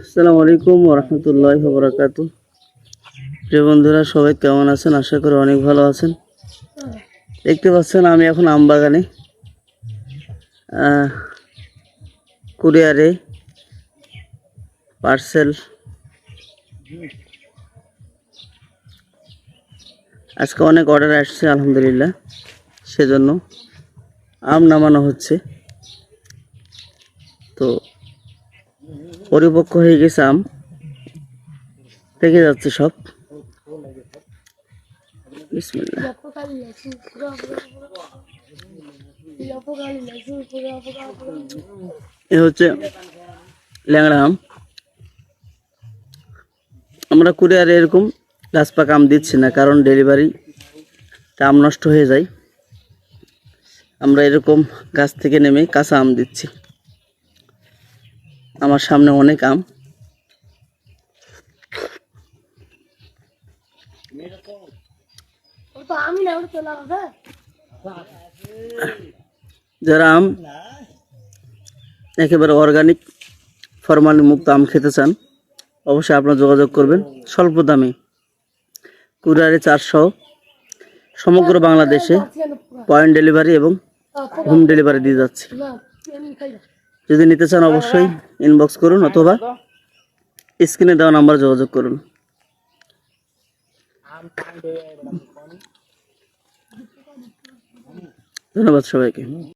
আসসালামু আলাইকুম ওয়া রাহমাতুল্লাহি ওয়া বারাকাতুহু। প্রিয় বন্ধুরা, সবাই কেমন আছেন? আশা করি অনেক ভালো আছেন। দেখতে পাচ্ছেন আমি এখন আম বাগানে কুরিয়ারে পার্সেল আজকে অনেক অর্ডার আসছে আলহামদুলিল্লাহ, সেজন্য আম নামানো হচ্ছে। তো পরিপক্ক হয়ে গেছে আম, পেকে যাচ্ছে সব। বিসমিল্লাহ। এ হচ্ছে ল্যাংড়া আম। আমরা কুরিয়ারে এরকম গাছ পাকা আম দিচ্ছি না, কারণ ডেলিভারি আম নষ্ট হয়ে যায়। আমরা এরকম গাছ থেকে নেমে কাঁচা আম দিচ্ছি। আমার সামনে অনেক আম। যারা আম একেবারে অর্গানিক ফরমালিন মুক্ত আম খেতে চান, অবশ্যই আপনারা যোগাযোগ করবেন। স্বল্প দামে কুরিয়ারে 400, সমগ্র বাংলাদেশে পয়েন্ট ডেলিভারি এবং হোম ডেলিভারি দিয়ে যাচ্ছে। যদি নিতে চান অবশ্যই ইনবক্স করুন অথবা স্ক্রিনে দেওয়া নাম্বারে যোগাযোগ করুন। ধন্যবাদ সবাইকে।